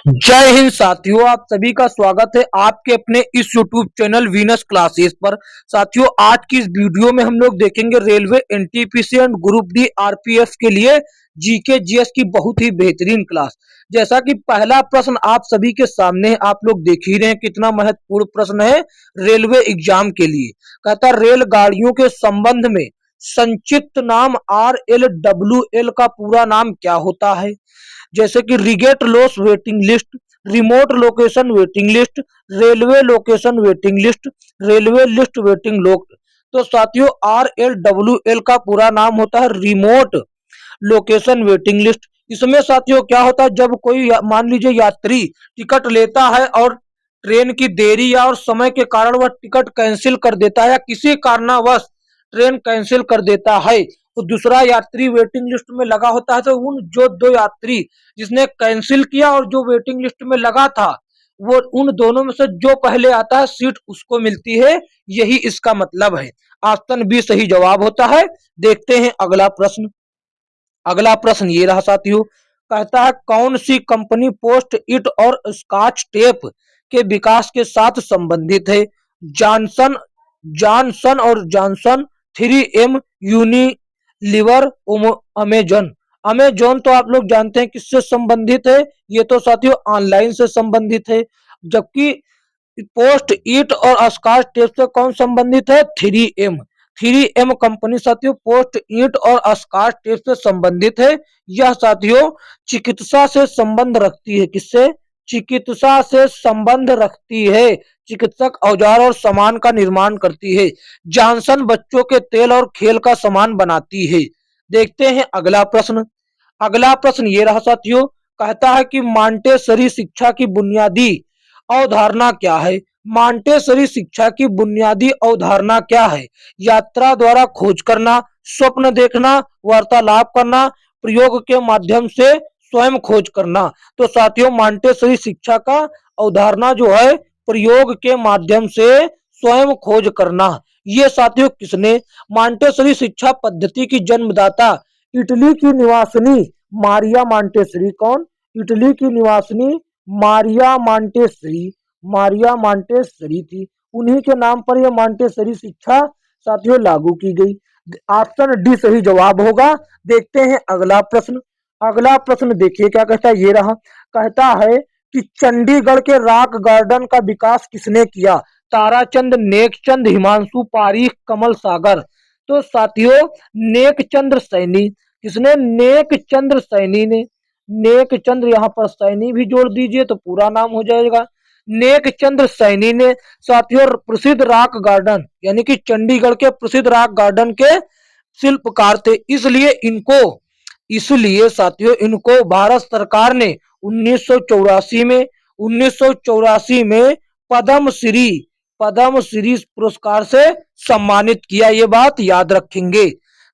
जय हिंद साथियों, आप सभी का स्वागत है आपके अपने इस YouTube चैनल वीनस क्लासेस पर। साथियों, आज की इस वीडियो में हम लोग देखेंगे railway NTPC and group D RPF के लिए जीके जीएस की बहुत ही बेहतरीन क्लास। जैसा कि पहला प्रश्न आप सभी के सामने है, आप लोग देख ही रहे हैं कितना महत्वपूर्ण प्रश्न है रेलवे एग्जाम के लिए। कहता है रेलगाड़ियों के संबंध में संक्षिप्त नाम RLWL का पूरा नाम क्या होता है। जैसे कि रिगेट लॉस waiting list, remote location waiting list, railway location waiting list, railway list waiting लोक। तो साथियों, RLWL का पूरा नाम होता है रिमोट लोकेशन वेटिंग लिस्ट। इसमें साथियों क्या होता है, जब कोई मान लीजिए यात्री टिकट लेता है और ट्रेन की देरी या और समय के कारण वह टिकट कैंसिल कर देता है या किसी कारणवश ट्रेन कैंसिल कर देता है, तो दूसरा यात्री वेटिंग लिस्ट में लगा होता है। तो उन जो दो यात्री जिसने कैंसिल किया और जो वेटिंग लिस्ट में लगा था, वो उन दोनों में से जो पहले आता है सीट उसको मिलती है। यही इसका मतलब है। ऑप्शन बी सही जवाब होता है। देखते हैं अगला प्रश्न। अगला प्रश्न ये रहा साथियों, कहता है कौन सी कंपनी पोस्ट इट और स्कॉच टेप के विकास के साथ संबंधित है। जॉनसन जॉनसन और Johnson, 3M, Unilever, Amazon. Amazon तो आप लोग जानते हैं किससे संबंधित है, ये तो साथियों ऑनलाइन से संबंधित है। जबकि पोस्ट इट और स्कॉच टेप से कौन संबंधित है, 3M। 3M कंपनी साथियों पोस्ट इट और स्कॉच टेप से संबंधित है। यह साथियों चिकित्सा से संबंध रखती है। किससे? चिकित्सा से संबंध रखती है। चिकित्सक औजार और सामान का निर्माण करती है। जॉनसन बच्चों के तेल और खेल का सामान बनाती है। देखते हैं अगला प्रश्न। अगला प्रश्न ये रहा साथियों, कहता है कि मांटेसरी शिक्षा की बुनियादी अवधारणा क्या है। मांटेसरी शिक्षा की बुनियादी अवधारणा क्या है। यात्रा द्वारा खोज करना, स्वप्न देखना, वार्तालाप करना, प्रयोग के माध्यम से स्वयं खोज करना। तो साथियों मांटेसरी शिक्षा का अवधारणा जो है प्रयोग के माध्यम से स्वयं खोज करना। ये साथियों किसने, मांटेसरी शिक्षा पद्धति की जन्मदाता इटली की निवासिनी मारिया मांटेसरी। कौन? इटली की निवासिनी मारिया मांटेसरी। मारिया मांटेसरी थी, उन्हीं के नाम पर यह मांटेसरी शिक्षा साथियों लागू की गई। ऑप्शन डी सही जवाब होगा। देखते हैं अगला प्रश्न। अगला प्रश्न देखिए क्या कहता है, ये रहा। कहता है कि चंडीगढ़ के रॉक गार्डन का विकास किसने किया। ताराचंद, नेकचंद, हिमांशु पारीख, कमल सागर। तो साथियों नेकचंद्र सैनी। किसने? नेकचंद्र सैनी ने। नेकचंद्र, यहाँ पर सैनी भी जोड़ दीजिए तो पूरा नाम हो जाएगा। नेकचंद्र सैनी ने साथियों प्रसिद्ध रॉक गार्डन यानी कि चंडीगढ़ के प्रसिद्ध रॉक गार्डन के शिल्पकार थे। इसलिए साथियों इनको भारत सरकार ने 1984 में पद्म श्री पुरस्कार से सम्मानित किया। ये बात याद रखेंगे।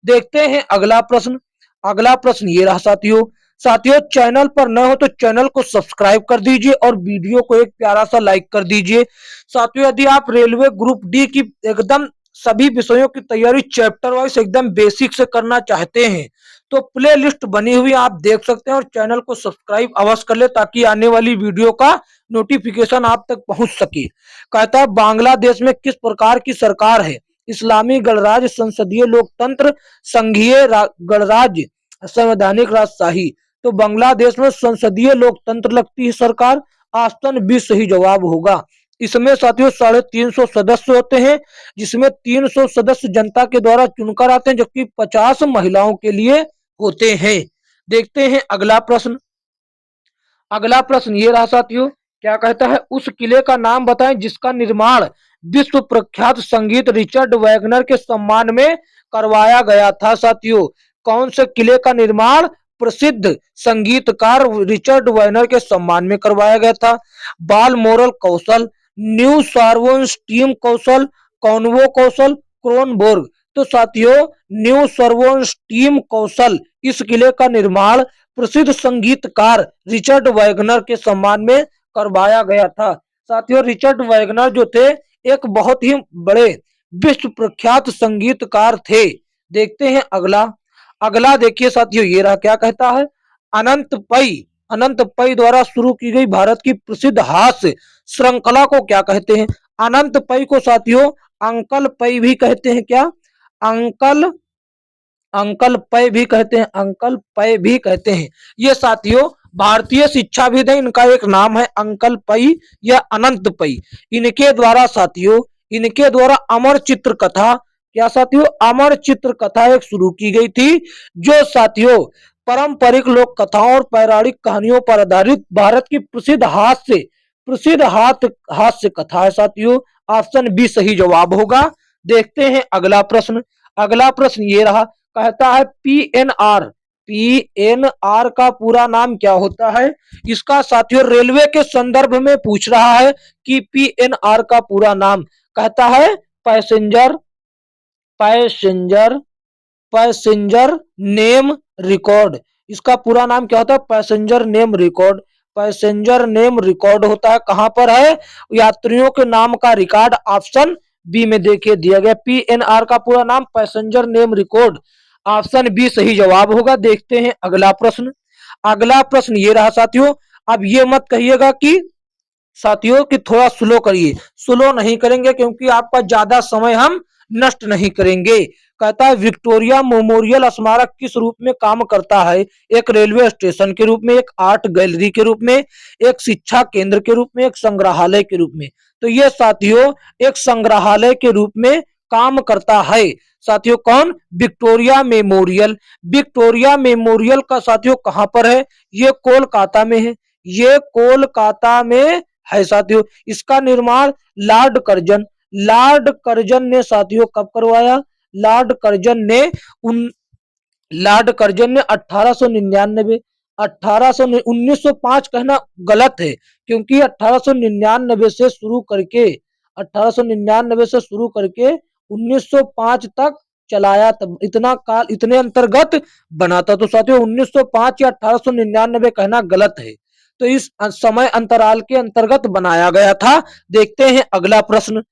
देखते हैं अगला प्रश्न। अगला प्रश्न ये रहा साथियों। साथियों चैनल पर न हो तो चैनल को सब्सक्राइब कर दीजिए और वीडियो को एक प्यारा सा लाइक कर दीजिए। साथियों यदि आप रेलवे ग्रुप डी की एकदम सभी विषयों की तैयारी चैप्टर वाइज एकदम बेसिक से करना चाहते हैं तो प्ले लिस्ट बनी हुई आप देख सकते हैं और चैनल को सब्सक्राइब अवश्य कर ले ताकि आने वाली वीडियो का नोटिफिकेशन आप तक पहुंच सके। कहता है बांग्लादेश में किस प्रकार की सरकार है। इस्लामी गणराज्य, संसदीय लोकतंत्र, संघीय गणराज्य, संवैधानिक राजशाही। तो बांग्लादेश में संसदीय लोकतंत्र लगती है सरकार। ऑप्शन बी सही जवाब होगा। इसमें साथियों 350 सदस्य होते हैं जिसमें 300 सदस्य जनता के द्वारा चुनकर आते हैं जबकि 50 महिलाओं के लिए होते हैं। देखते हैं अगला प्रश्न। अगला प्रश्न ये रहा साथियों, क्या कहता है उस किले का नाम बताएं जिसका निर्माण विश्व प्रख्यात संगीत रिचर्ड वैगनर के सम्मान में करवाया गया था। साथियों कौन से किले का निर्माण प्रसिद्ध संगीतकार रिचर्ड वैगनर के सम्मान में करवाया गया था। बालमोरल कौशल, न्यू सर्वोस्टीम कौशल, कॉन्वो कौशल, क्रोनबोर्ग। तो साथियों न्यू सर्वोस्टीम कौशल इस किले का निर्माण प्रसिद्ध संगीतकार रिचर्ड वैगनर के सम्मान में करवाया गया था। साथियों रिचर्ड वैगनर जो थे एक बहुत ही बड़े विश्व प्रख्यात संगीतकार थे। देखते हैं अगला। अगला देखिए साथियों ये रहा, क्या कहता है अनंत पै अनंत पै द्वारा शुरू की गई भारत की प्रसिद्ध हास्य श्रृंखला को क्या कहते हैं? अनंत पै को साथियों अंकल पै भी कहते हैं। क्या? अंकल अंकल पै भी कहते हैं। अंकल पै भी कहते हैं। ये साथियों भारतीय शिक्षाविद है, इनका एक नाम है अंकल पै या अनंत पै। इनके द्वारा साथियों इनके द्वारा अमर चित्र कथा, क्या साथियों? अमर चित्र कथा एक शुरू की गई थी, जो साथियों पारंपरिक लोक कथाओं और पौराणिक कहानियों पर आधारित भारत की प्रसिद्ध हास्य कथा है साथियों। ऑप्शन बी सही जवाब होगा। देखते हैं अगला प्रश्न। अगला प्रश्न ये रहा, कहता है पीएनआर। पीएनआर का पूरा नाम क्या होता है? इसका साथियों रेलवे के संदर्भ में पूछ रहा है कि पीएनआर का पूरा नाम। कहता है passenger passenger passenger name record. इसका पूरा नाम क्या होता है? Passenger name record. Passenger name record होता है, कहां पर है? यात्रियों के नाम का रिकॉर्ड। ऑप्शन बी में देखिए दिया गया पीएनआर का पूरा नाम passenger name record. Option B सही जवाब होगा। देखते हैं अगला प्रश्न। अगला प्रश्न ये रहा साथियों। अब ये मत कहिएगा कि साथियों कि थोड़ा स्लो करिए, स्लो नहीं करेंगे क्योंकि आपका ज्यादा समय हम नष्ट नहीं करेंगे। कहता है विक्टोरिया मेमोरियल स्मारक किस रूप में काम करता है? एक रेलवे स्टेशन के रूप में, एक आर्ट गैलरी के रूप में, एक शिक्षा केंद्र के रूप में, एक संग्रहालय के रूप में। तो ये साथियों एक संग्रहालय के रूप में काम करता है। साथियों कौन? Victoria memorial. विक्टोरिया मेमोरियल का साथियों कहां पर है? ये कोलकाता में है। ये कोलकाता में है साथियों। इसका निर्माण लॉर्ड कर्जन ने साथियों कब करवाया? लॉर्ड कर्जन ने उन लॉर्ड कर्जन ने 1899 1905 कहना गलत है, क्योंकि 1899 से शुरू करके 1905 तक चलाया, तब इतना काल इतने अंतर्गत बना था। तो साथियों 1905 या 1899 कहना गलत है, तो इस समय अंतराल के अंतर्गत बनाया गया था। देखते हैं अगला प्रश्न।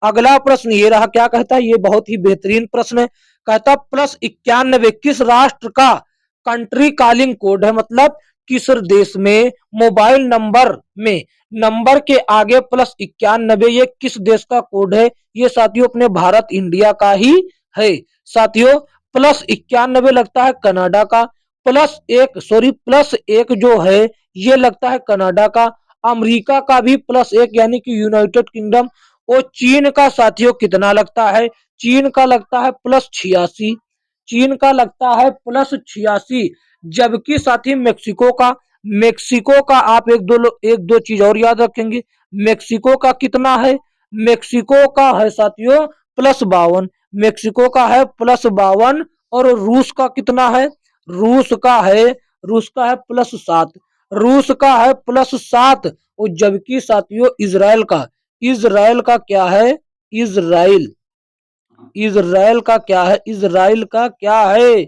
अगला प्रश्न ये रहा, क्या कहता है? ये बहुत ही बेहतरीन प्रश्न है। कहता +91 किस राष्ट्र का कंट्री कॉलिंग कोड है? मतलब किस देश में मोबाइल नंबर के आगे +91 ये किस देश का कोड है? ये साथियों अपने भारत इंडिया का ही है। साथियों +91 लगता है कनाडा का। +1 जो है ये लगता है कनाडा का। अमेरिका का भी +1 यानी कि यूनाइटेड किंगडम। और चीन का साथियों कितना लगता है? चीन का लगता है +86। चीन का लगता है +86। जबकि साथी मेक्सिको का आप एक दो चीज और याद रखेंगे। मेक्सिको का कितना है? मेक्सिको का है साथियों +52। मेक्सिको का है +52। और रूस का कितना है? रूस का है +7। रूस का है +7। और जबकि साथियों इजराइल का क्या है? इजराइल का क्या है?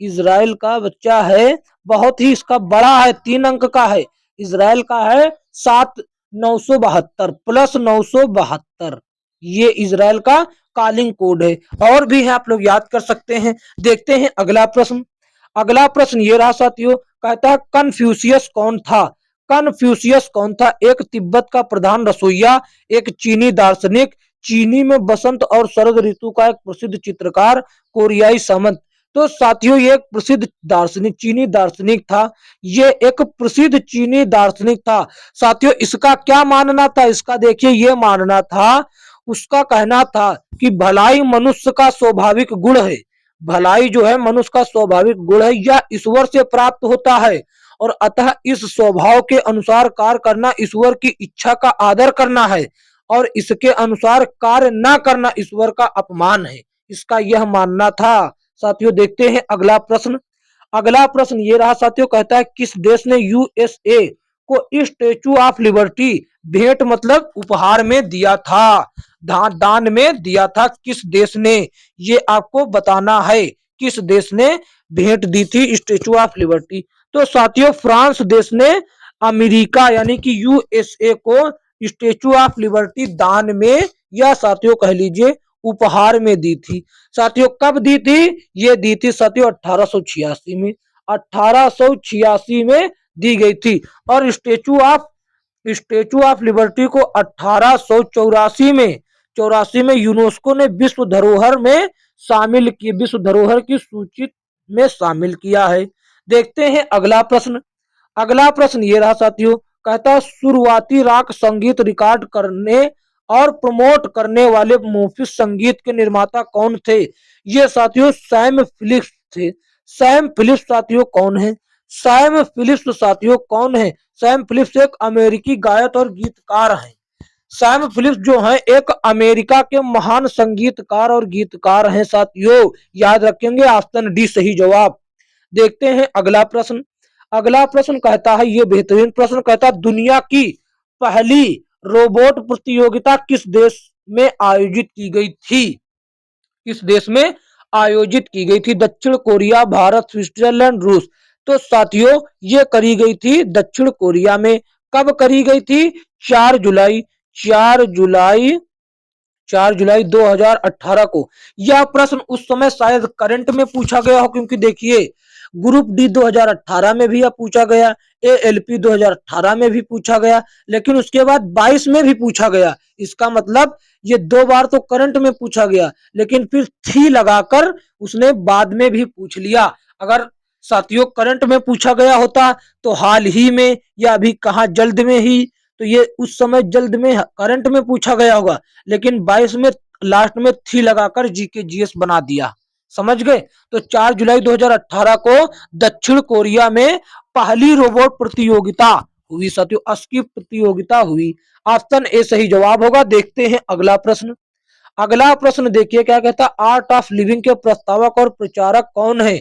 इजराइल का बच्चा है, बहुत ही इसका बड़ा है, 3 अंक का है। इजराइल का है 7,972 +972। ये इजराइल का कॉलिंग कोड है। और भी है, आप लोग याद कर सकते हैं। देखते हैं अगला प्रश्न। अगला प्रश्न ये रहा साथियों। कहता है कन्फ्यूशियस कौन था? कन्फ्यूशियस कौन था? एक तिब्बत का प्रधान रसोइया, एक चीनी दार्शनिक, चीनी में बसंत और शरद ऋतु का एक प्रसिद्ध चित्रकार, कोरियाई सामंत। तो साथियों ये एक प्रसिद्ध चीनी दार्शनिक था। ये एक प्रसिद्ध चीनी दार्शनिक था। साथियों इसका क्या मानना था? इसका देखिए ये मानना था, उसका कहना था कि भलाई मनुष्य का स्वाभाविक गुण है। भलाई जो है मनुष्य का स्वाभाविक गुण है, यह ईश्वर से प्राप्त होता है, और अतः इस स्वभाव के अनुसार कार्य करना ईश्वर की इच्छा का आदर करना है, और इसके अनुसार कार्य न करना ईश्वर का अपमान है। इसका यह मानना था। साथियों देखते हैं अगला प्रश्न। अगला प्रश्न ये रहा साथियों। कहता है किस देश ने यूएसए को स्टैचू ऑफ लिबर्टी भेंट मतलब उपहार में दिया था? दान में दिया था। किस देश ने? ये आपको बताना है किस देश ने भेंट दी थी स्टैचू ऑफ लिबर्टी। तो साथियों फ्रांस देश ने अमेरिका यानी कि यूएसए को स्टैचू ऑफ लिबर्टी दान में या साथियों कह लीजिए उपहार में दी थी। साथियों कब दी थी? ये दी थी साथियों 1886 में। 1886 में दी गई थी। और स्टेचू ऑफ लिबर्टी को 1884 में यूनेस्को ने विश्व धरोहर की सूची में शामिल किया है। देखते हैं अगला प्रश्न। अगला प्रश्न ये रहा साथियों, कहता है शुरुआती रॉक संगीत रिकॉर्ड करने और प्रमोट करने वाले मूफी संगीत के निर्माता कौन थे? ये साथियों सैम फिलिप्स थे। सैम फिलिप्स साथियों कौन है? सैम फिलिप्स साथियों कौन है? सैम फिलिप्स एक अमेरिकी गायक और गीतकार हैं। सैम फिलिप्स जो हैं एक अमेरिका के महान संगीतकार और गीतकार हैं साथियों, याद रखेंगे। ऑप्शन डी सही जवाब। देखते हैं अगला प्रश्न। अगला प्रश्न कहता है, ये बेहतरीन प्रश्न कहता है, दुनिया की पहली रोबोट प्रतियोगिता किस देश में आयोजित की गई थी? किस देश में आयोजित की गई थी? दक्षिण कोरिया, भारत, स्विट्जरलैंड, रूस। तो साथियों ये करी गई थी दक्षिण कोरिया में। कब करी गई थी? 4 जुलाई 4 जुलाई 4 जुलाई 2018 को। यह प्रश्न उस समय शायद करंट में पूछा गया हो, क्योंकि देखिए ग्रुप डी 2018 में भी यह पूछा गया, एएलपी 2018 में भी पूछा गया, लेकिन उसके बाद 22 में भी पूछा गया। इसका मतलब ये 2 बार तो करंट में पूछा गया, लेकिन फिर थी लगाकर उसने बाद में भी पूछ लिया। अगर साथियों करंट में पूछा गया होता तो हाल ही में या अभी कहा जल्द में ही, तो ये उस समय जल्द में करंट में पूछा गया होगा, लेकिन 22 में लास्ट में थी लगाकर जीके जीएस बना दिया। समझ गए? तो 4 जुलाई 2018 को दक्षिण कोरिया में पहली रोबोट प्रतियोगिता हुई साथियों, स्कीप प्रतियोगिता हुई। ऑप्शन ए सही जवाब होगा। देखते हैं अगला प्रश्न। अगला प्रश्न देखिए क्या कहता है, आर्ट ऑफ लिविंग के प्रस्तावक और प्रचारक कौन है?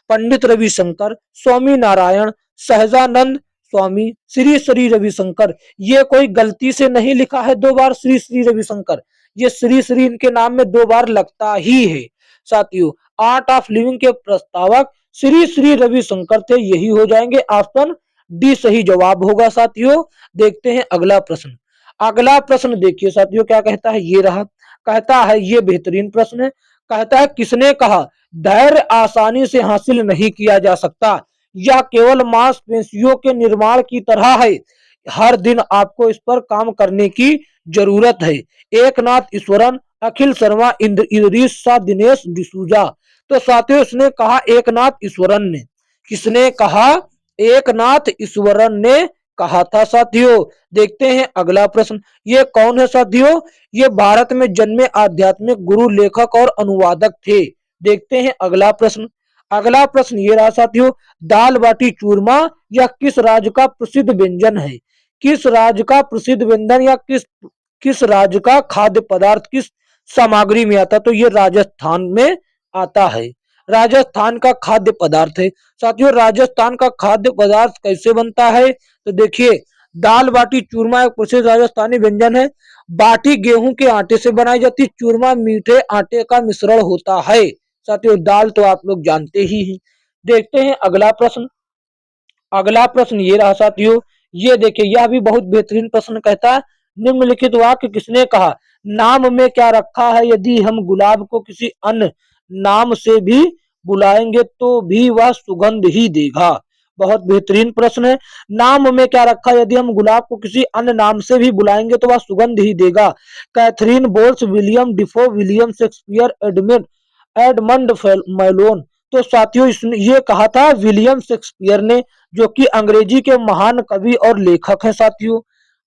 पंडित रविशंकर, स्वामी नारायण, सहजानंद स्वामी, श्री श्री रविशंकर। ये कोई गलती से नहीं लिखा है 2 बार श्री श्री रविशंकर, ये श्री श्री इनके नाम में 2 बार लगता ही है साथियों। आर्ट ऑफ लिविंग के प्रस्तावक श्री श्री रविशंकर थे, यही हो जाएंगे। ऑप्शन डी सही जवाब होगा साथियों। देखते हैं अगला प्रश्न। अगला प्रश्न देखिए साथियों क्या कहता है, ये रहा। कहता है ये बेहतरीन प्रश्न है। कहता है किसने कहा धैर्य आसानी से हासिल नहीं किया जा सकता, यह केवल मांसपेशियों के निर्माण की तरह है, हर दिन आपको इस पर काम करने की जरूरत है। एकनाथ ईश्वरन, अखिल शर्मा, इंद्रीश शाह, दिनेश डिसूजा। तो साथियों इसने कहा एकनाथ ईश्वरन ने। किसने कहा? एकनाथ ईश्वरन ने कहा था साथियों। देखते हैं अगला प्रश्न। ये कौन है साथियों? ये भारत में जन्मे आध्यात्मिक गुरु, लेखक और अनुवादक थे। देखते हैं अगला प्रश्न। अगला प्रश्न ये रहा साथियों, दाल बाटी चूरमा यह किस राज्य का प्रसिद्ध व्यंजन है? किस राज्य का प्रसिद्ध व्यंजन या किस राज्य का खाद्य पदार्थ किस सामग्री में आता? तो ये राजस्थान में आता है। राजस्थान का खाद्य पदार्थ है साथियों। राजस्थान का खाद्य पदार्थ कैसे बनता है? तो देखिए दाल बाटी चूरमा एक प्रसिद्ध राजस्थानी व्यंजन है। बाटी गेहूं के आटे से बनाई जाती है, चूरमा मीठे आटे का मिश्रण होता है साथियों। दाल तो आप लोग जानते ही हैं। देखते हैं अगला प्रश्न। अगला प्रश्न ये रहा साथियों, ये देखिए यह भी बहुत बेहतरीन प्रश्न कहता है, निम्नलिखित वाक्य किसने कहा? नाम में क्या रखा है? यदि हम गुलाब को किसी अन्य नाम से भी बुलाएंगे तो भी वह सुगंध ही देगा। बहुत बेहतरीन प्रश्न है। नाम में क्या रखा है? यदि हम गुलाब को किसी अन्य नाम से भी बुलाएंगे तो वह सुगंध ही देगा। Catherine Bowles, William Defoe, William Shakespeare, Edmund Malone. तो साथियों इसने ये कहा था विलियम शेक्सपियर ने, जो कि अंग्रेजी के महान कवि और लेखक हैं साथियों।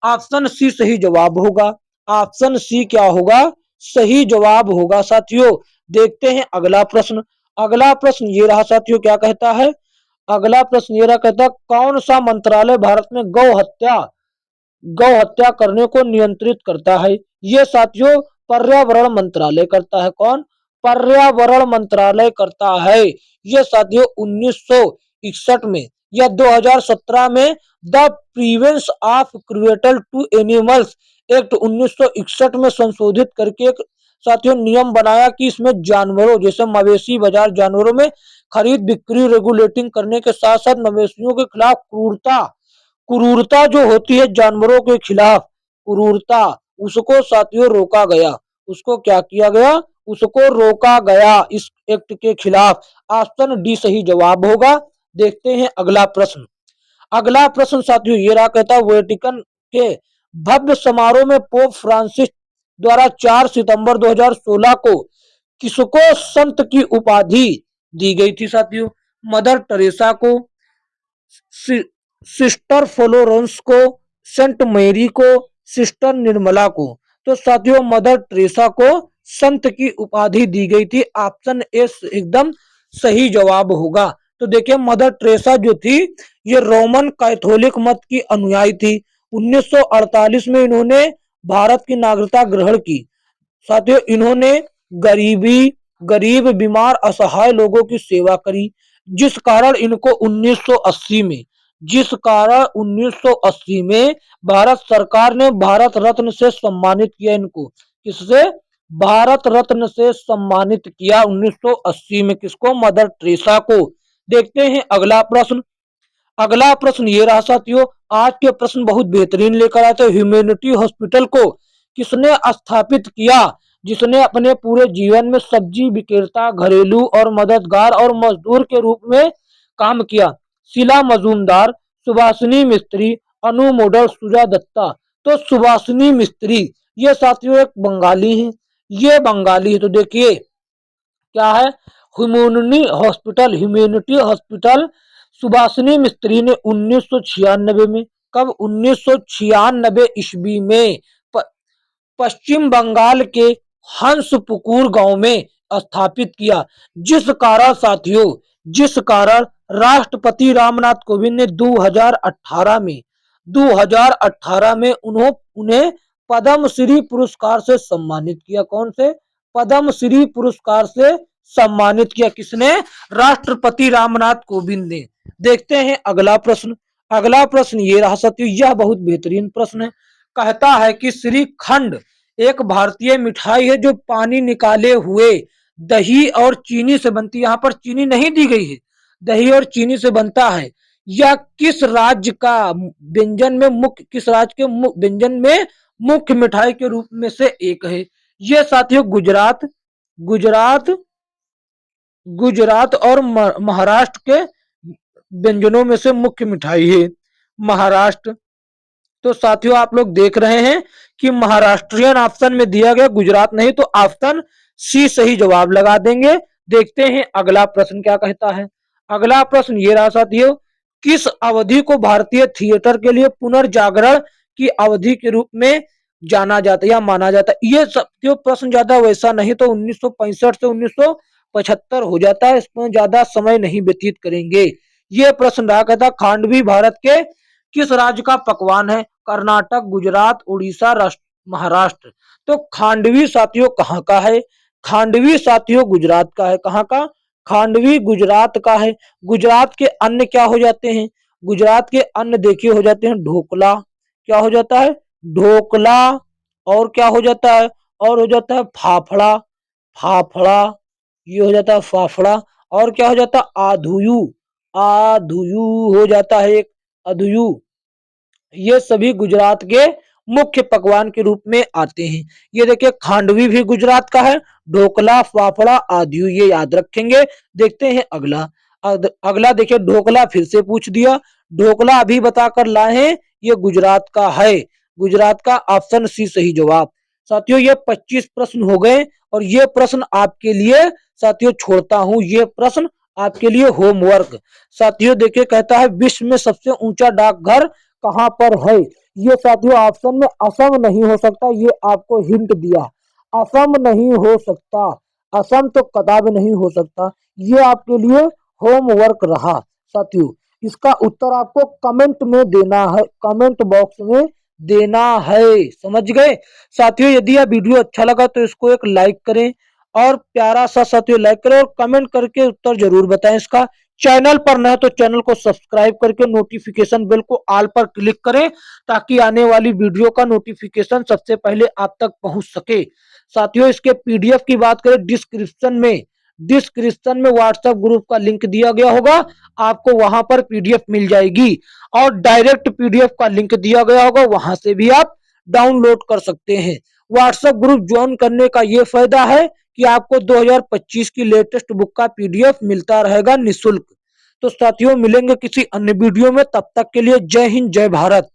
ऑप्शन सी सही जवाब होगा। ऑप्शन सी क्या होगा? सही जवाब होगा साथियों। देखते हैं अगला प्रश्न। अगला प्रश्न ये रहा साथियों क्या कहता है, अगला प्रश्न ये रहा कहता है कौन सा मंत्रालय भारत में गौ हत्या करने को नियंत्रित करता है? ये साथियों पर्यावरण मंत्रालय करता है। कौन? पर्यावरण मंत्रालय करता है। ये साथियों 1961 में या 2017 में the prevention of cruelty to animals act 1961 में संशोधित करके एक साथियों नियम बनाया कि इसमें जानवरों जैसे मवेशी बाजार जानवरों में खरीद बिक्री रेगुलेटिंग करने के साथ साथ मवेशियों के खिलाफ क्रूरता जो होती है जानवरों के खिलाफ क्रूरता, उसको साथियों रोका गया। उसको क्या किया गया? उसको रोका गया इस एक्ट के खिलाफ। ऑप्शन डी सही जवाब होगा। देखते हैं अगला प्रश्न। अगला प्रश्न साथियों ये रहा, कहता है वेटिकन के भव्य समारोह में पोप फ्रांसिस द्वारा 4 सितंबर 2016 को किसको संत की उपाधि दी गई थी साथियों? मदर टेरेसा को, सिस्टर फ्लोरेंस को, सेंट मैरी को, सिस्टर निर्मला को। तो साथियों मदर टेरेसा को संत की उपाधि दी गई थी। ऑप्शन ए एकदम सही जवाब होगा। तो देखिए मदर टेरेसा जो थी ये रोमन कैथोलिक मत की अनुयायी थी। 1948 में इन्होंने भारत की नागरिकता ग्रहण की। साथियों इन्होंने गरीब बीमार असहाय लोगों की सेवा करी, जिस कारण इनको 1980 में भारत सरकार ने भारत रत्न से सम्मानित किया। इनको किससे? भारत रत्न से सम्मानित किया 1980 में। किसको? मदर टेरेसा को। देखते हैं अगला प्रश्न। अगला प्रश्न ये रहा साथियों, आज के प्रश्न बहुत बेहतरीन लेकर आते हैं। ह्यूमैनिटी हॉस्पिटल को किसने स्थापित किया? जिसने अपने पूरे जीवन में सब्जी विक्रेता, घरेलू और मददगार और मजदूर के रूप में काम किया। शीला मजूमदार, सुभाषिनी मिस्त्री, अनु मॉडल, सुजा दत्ता। तो सुभाषिनी मिस्त्री ये साथियों एक बंगाली है, ये बंगाली है। तो देखिए क्या है, ह्यूमैनिटी हॉस्पिटल सुभाषिनी मिस्त्री ने 1996 में, कब? 1996 ईस्वी में पश्चिम बंगाल के हंसपुकुर गांव में स्थापित किया। जिस कारण राष्ट्रपति रामनाथ कोविंद ने 2018 में उन्हें पद्म श्री पुरस्कार से सम्मानित किया। कौन से? पद्म श्री पुरस्कार से सम्मानित किया। किसने? राष्ट्रपति रामनाथ कोविंद ने। देखते हैं अगला प्रश्न। अगला प्रश्न ये रहा साथियों, यह बहुत बेहतरीन प्रश्न है। कहता है कि श्रीखंड एक भारतीय मिठाई है जो पानी निकाले हुए दही और चीनी से बनती है। यहाँ पर चीनी नहीं दी गई है, दही और चीनी से बनता है। यह किस राज्य के व्यंजन में मुख्य मिठाई के रूप में से एक है? ये साथियों गुजरात और महाराष्ट्र के व्यंजनों में से मुख्य मिठाई है महाराष्ट्र। तो साथियों आप लोग देख रहे हैं कि महाराष्ट्रियन ऑप्शन में दिया गया, गुजरात नहीं, तो ऑप्शन सी सही जवाब लगा देंगे। देखते हैं अगला प्रश्न क्या कहता है। अगला प्रश्न ये रहा साथियों, किस अवधि को भारतीय थिएटर के लिए पुनर्जागरण की अवधि के रूप में जाना जाता है या माना जाता है? ये साथियों प्रश्न ज्यादा वैसा नहीं तो 1965 से 1975 हो जाता है, इसमें ज्यादा समय नहीं व्यतीत करेंगे। ये प्रश्न रहा, कहता खांडवी भारत के किस राज्य का पकवान है? कर्नाटक, गुजरात, उड़ीसा, महाराष्ट्र। तो खांडवी साथियों कहाँ का है? खांडवी साथियों गुजरात का है। कहाँ का? खांडवी गुजरात का है। गुजरात के अन्न क्या हो जाते हैं? गुजरात के अन्न देखिए हो जाते हैं ढोकला। क्या हो जाता है? ढोकला। और क्या हो जाता है? और हो जाता है फाफड़ा। फाफड़ा ये हो जाता है फाफड़ा। और क्या हो जाता है? आधुयू। आधुयू हो जाता है एक अधुयू। ये सभी गुजरात के मुख्य पकवान के रूप में आते हैं। ये देखिए खांडवी भी गुजरात का है, ढोकला, फाफड़ा, आदि ये याद रखेंगे। देखते हैं अगला। अगला देखिए ढोकला फिर से पूछ दिया, ढोकला अभी बताकर लाए हैं, ये गुजरात का है। गुजरात का ऑप्शन सी सही जवाब। साथियों ये 25 प्रश्न हो गए और ये प्रश्न आपके लिए साथियों छोड़ता हूं, ये प्रश्न आपके लिए होमवर्क। साथियों देखिए कहता है विश्व में सबसे ऊंचा डाकघर कहां पर है? ये साथियों ऑप्शन में असम नहीं हो सकता, ये आपको हिंट दिया। असम नहीं हो सकता, असम तो कदापि नहीं हो सकता। ये आपके लिए होमवर्क रहा साथियों। इसका उत्तर आपको कमेंट में देना है, कमेंट बॉक्स में देना है। समझ गए साथियों? यदि यह वीडियो अच्छा लगा तो इसको एक लाइक करें और प्यारा सा साथियों लाइक करें और कमेंट करके उत्तर जरूर बताएं इसका। चैनल पर न है तो चैनल को सब्सक्राइब करके नोटिफिकेशन बेल को ऑल पर क्लिक करें ताकि आने वाली वीडियो का नोटिफिकेशन सबसे पहले आप तक पहुंच सके। साथियों इसके पीडीएफ की बात करें, डिस्क्रिप्शन में व्हाट्सएप ग्रुप का लिंक दिया गया होगा, आपको वहां पर पीडीएफ मिल जाएगी और डायरेक्ट पीडीएफ का लिंक दिया गया होगा, वहां से भी आप डाउनलोड कर सकते हैं। व्हाट्सएप ग्रुप ज्वाइन करने का ये फायदा है कि आपको 2025 की लेटेस्ट बुक का पीडीएफ मिलता रहेगा निःशुल्क। तो साथियों मिलेंगे किसी अन्य वीडियो में, तब तक के लिए जय हिंद जय भारत।